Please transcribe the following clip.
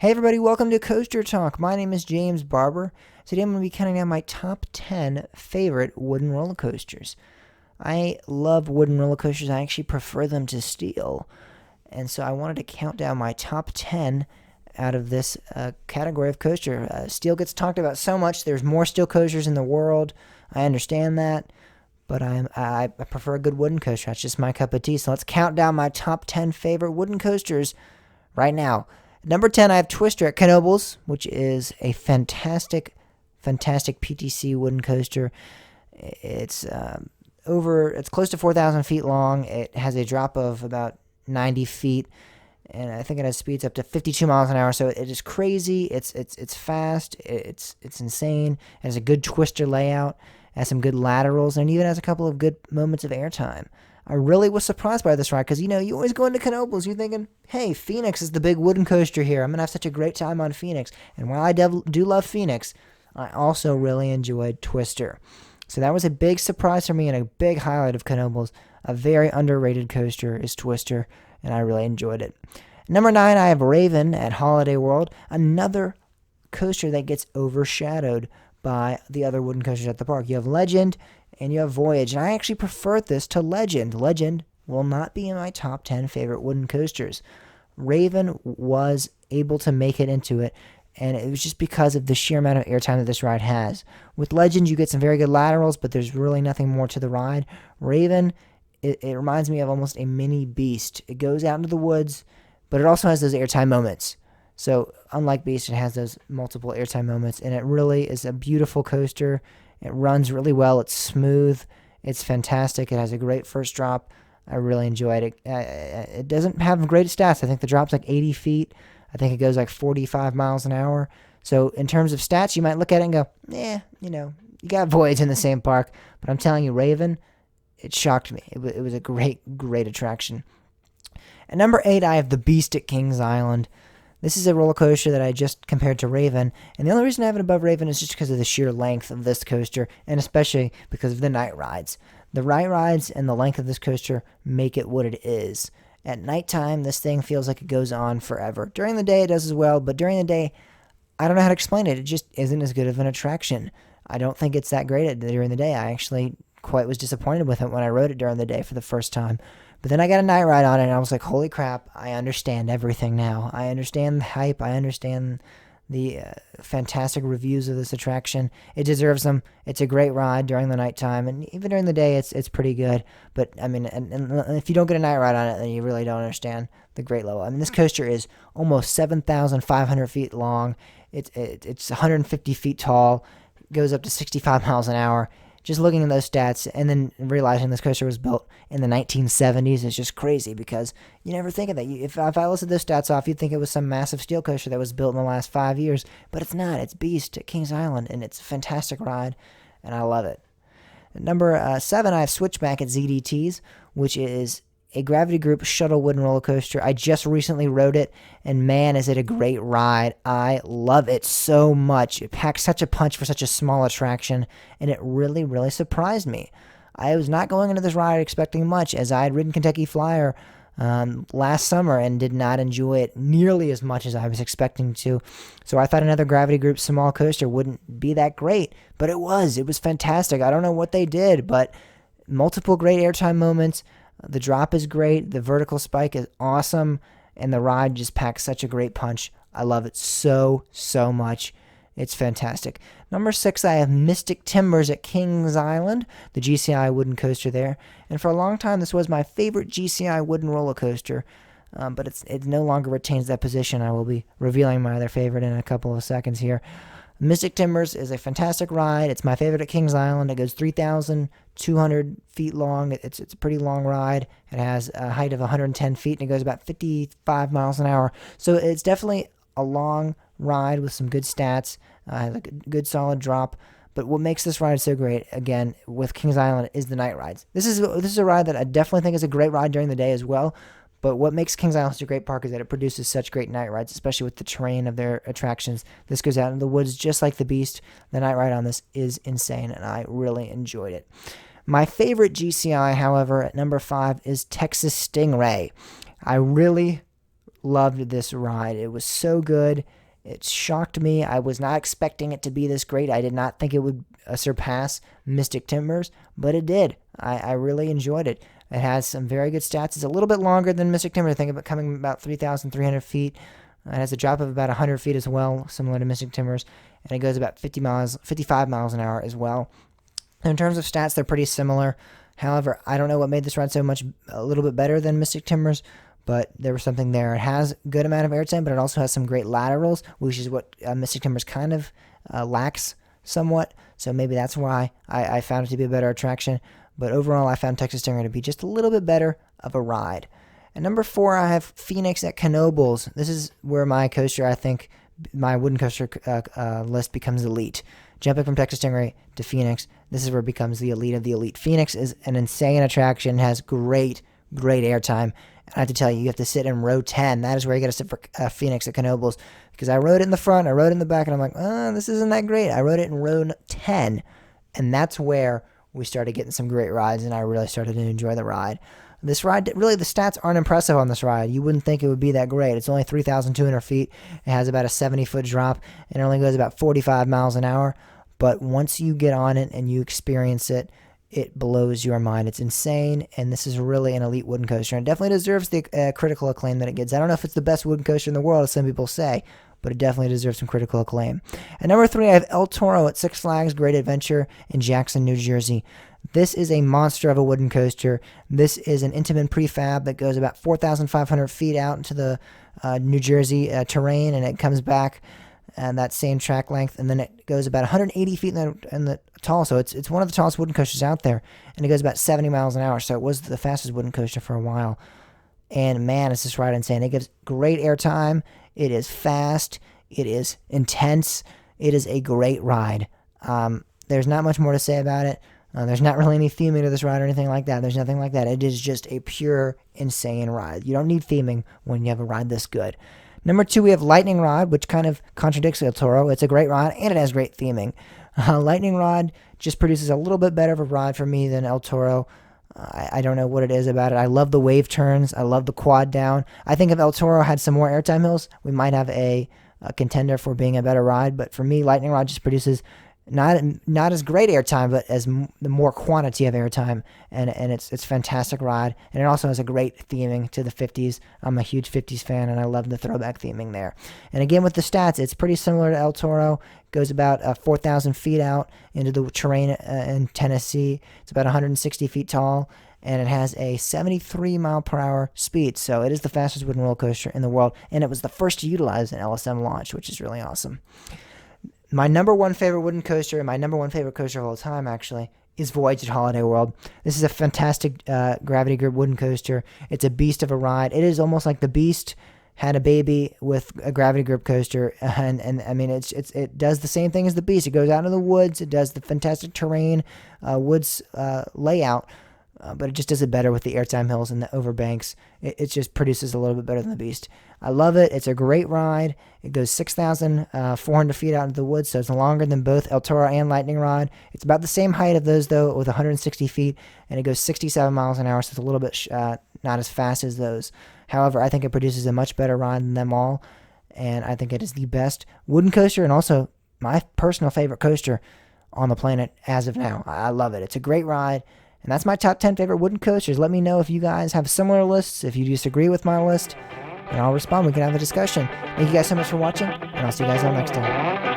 Hey everybody, welcome to Coaster Talk. My name is James Barber. Today I'm going to be counting down my top 10 favorite wooden roller coasters. I love wooden roller coasters. I actually prefer them to steel. And so I wanted to count down my top 10 out of this category of coaster. Steel gets talked about so much. There's more steel coasters in the world. I understand that. But I prefer a good wooden coaster. That's just my cup of tea. So let's count down my top 10 favorite wooden coasters right now. Number 10, I have Twister at Knoebels, which is a fantastic PTC wooden coaster. It's it's close to 4,000 feet long. It has a drop of about 90 feet, and I think it has speeds up to 52 miles an hour. So it is crazy. It's fast. It's insane. It has a good twister layout. It has some good laterals, and even has a couple of good moments of airtime. I really was surprised by this ride because, you always go into Knoebels, you're thinking, hey, Phoenix is the big wooden coaster here. I'm going to have such a great time on Phoenix. And while I do love Phoenix, I also really enjoyed Twister. So that was a big surprise for me and a big highlight of Knoebels. A very underrated coaster is Twister, and I really enjoyed it. Number 9, I have Raven at Holiday World, another coaster that gets overshadowed by the other wooden coasters at the park. You have Legend and you have Voyage, and I actually prefer this to Legend. Legend will not be in my top 10 favorite wooden coasters. Raven was able to make it into it, and it was just because of the sheer amount of airtime that this ride has. With Legend, you get some very good laterals, but there's really nothing more to the ride. Raven, it reminds me of almost a mini Beast. It goes out into the woods, but it also has those airtime moments. So unlike Beast, it has those multiple airtime moments, and it really is a beautiful coaster. It runs really well. It's smooth. It's fantastic. It has a great first drop. I really enjoyed it. It doesn't have great stats. I think the drop's like 80 feet. I think it goes like 45 miles an hour. So in terms of stats, you might look at it and go, you got Voyage in the same park. But I'm telling you, Raven, it shocked me. It was a great attraction. At number 8, I have the Beast at Kings Island. This is a roller coaster that I just compared to Raven, and the only reason I have it above Raven is just because of the sheer length of this coaster, and especially because of the night rides. The night rides and the length of this coaster make it what it is. At nighttime, this thing feels like it goes on forever. During the day, it does as well, but during the day, I don't know how to explain it. It just isn't as good of an attraction. I don't think it's that great during the day. I actually quite was disappointed with it when I rode it during the day for the first time. But then I got a night ride on it, and I was like, holy crap, I understand everything now. I understand the hype. I understand the fantastic reviews of this attraction. It deserves them. It's a great ride during the nighttime, and even during the day, it's pretty good. But, I mean, and if you don't get a night ride on it, then you really don't understand the great level. I mean, this coaster is almost 7,500 feet long. It's 150 feet tall. It goes up to 65 miles an hour. Just looking at those stats and then realizing this coaster was built in the 1970s is just crazy because you never think of that. If I listed those stats off, you'd think it was some massive steel coaster that was built in the last 5 years, but it's not. It's Beast at Kings Island, and it's a fantastic ride, and I love it. At number 7, I have Switchback at CDTS, which is a Gravity Group shuttle wooden roller coaster. I just recently rode it, and man, is it a great ride. I love it so much. It packs such a punch for such a small attraction, and it really surprised me. I was not going into this ride expecting much, as I had ridden Kentucky Flyer last summer and did not enjoy it nearly as much as I was expecting to. So I thought another Gravity Group small coaster wouldn't be that great, but it was. It was fantastic. I don't know what they did, but multiple great airtime moments. The drop is great, the vertical spike is awesome, and the ride just packs such a great punch. I love it so much. It's fantastic. Number 6, I have Mystic Timbers at Kings Island, the GCI wooden coaster there. And for a long time, this was my favorite GCI wooden roller coaster, but it no longer retains that position. I will be revealing my other favorite in a couple of seconds here. Mystic Timbers is a fantastic ride. It's my favorite at Kings Island. It goes 3,200 feet long. It's a pretty long ride. It has a height of 110 feet, and it goes about 55 miles an hour. So it's definitely a long ride with some good stats, like a good solid drop. But what makes this ride so great, again, with Kings Island, is the night rides. This is a ride that I definitely think is a great ride during the day as well. But what makes Kings Island such a great park is that it produces such great night rides, especially with the terrain of their attractions. This goes out in the woods just like the Beast. The night ride on this is insane, and I really enjoyed it. My favorite GCI, however, at number 5 is Texas Stingray. I really loved this ride. It was so good. It shocked me. I was not expecting it to be this great. I did not think it would surpass Mystic Timbers, but it did. I really enjoyed it. It has some very good stats. It's a little bit longer than Mystic Timbers. I think about coming about 3,300 feet. It has a drop of about 100 feet as well, similar to Mystic Timbers, and it goes about 55 miles an hour as well. In terms of stats, they're pretty similar. However, I don't know what made this ride a little bit better than Mystic Timbers, but there was something there. It has a good amount of airtime, but it also has some great laterals, which is what Mystic Timbers kind of lacks somewhat. So maybe that's why I found it to be a better attraction. But overall, I found Texas Stingray to be just a little bit better of a ride. At number 4, I have Phoenix at Knoebels. This is where my wooden coaster list becomes elite. Jumping from Texas Stingray to Phoenix, this is where it becomes the elite of the elite. Phoenix is an insane attraction, has great airtime. I have to tell you, you have to sit in row 10. That is where you got to sit for Phoenix at Knoebels, because I rode it in the front, I rode it in the back, and I'm like, this isn't that great. I rode it in row 10, and that's where we started getting some great rides, and I really started to enjoy the ride. This ride, really, the stats aren't impressive on this ride. You wouldn't think it would be that great. It's only 3,200 feet. It has about a 70-foot drop, and it only goes about 45 miles an hour. But once you get on it and you experience it, it blows your mind. It's insane, and this is really an elite wooden coaster, and it definitely deserves the critical acclaim that it gets. I don't know if it's the best wooden coaster in the world, as some people say, but it definitely deserves some critical acclaim. At number 3, I have El Toro at Six Flags Great Adventure in Jackson, New Jersey. This is a monster of a wooden coaster. This is an Intamin prefab that goes about 4,500 feet out into the New Jersey terrain, and it comes back that same track length, and then it goes about 180 feet in the tall. So it's one of the tallest wooden coasters out there, and it goes about 70 miles an hour. So it was the fastest wooden coaster for a while. And man, it's just ride insane. It gives great airtime. It is fast. It is intense. It is a great ride. There's not much more to say about it. There's not really any theming to this ride or anything like that. There's nothing like that. It is just a pure, insane ride. You don't need theming when you have a ride this good. Number 2, we have Lightning Rod, which kind of contradicts El Toro. It's a great ride, and it has great theming. Lightning Rod just produces a little bit better of a ride for me than El Toro. I don't know what it is about it. I love the wave turns. I love the quad down. I think if El Toro had some more airtime hills, we might have a contender for being a better ride. But for me, Lightning Rod just produces not as great airtime, but as the more quantity of airtime, and it's fantastic ride, and it also has a great theming to the 50s. I'm a huge 50s fan, and I love the throwback theming there. And again, with the stats, it's pretty similar to El Toro. It goes about 4,000 feet out into the terrain in Tennessee. It's about 160 feet tall, and it has a 73 mile per hour speed. So it is the fastest wooden roller coaster in the world, and it was the first to utilize an LSM launch, which is really awesome. My number 1 favorite wooden coaster, and my number 1 favorite coaster of all time, actually, is Voyage at Holiday World. This is a fantastic gravity grip wooden coaster. It's a beast of a ride. It is almost like the Beast had a baby with a gravity grip coaster, and I mean, it does the same thing as the Beast. It goes out in the woods. It does the fantastic terrain, woods layout, but it just does it better with the airtime hills and the overbanks. It just produces a little bit better than the Beast. I love it. It's a great ride. It goes 6,400 feet out into the woods, so it's longer than both El Toro and Lightning Rod. It's about the same height of those, though, with 160 feet, and it goes 67 miles an hour, so it's a little bit not as fast as those. However, I think it produces a much better ride than them all, and I think it is the best wooden coaster and also my personal favorite coaster on the planet as of now. I love it. It's a great ride. And that's my top 10 favorite wooden coasters. Let me know if you guys have similar lists, if you disagree with my list, and I'll respond. We can have a discussion. Thank you guys so much for watching, and I'll see you guys all next time.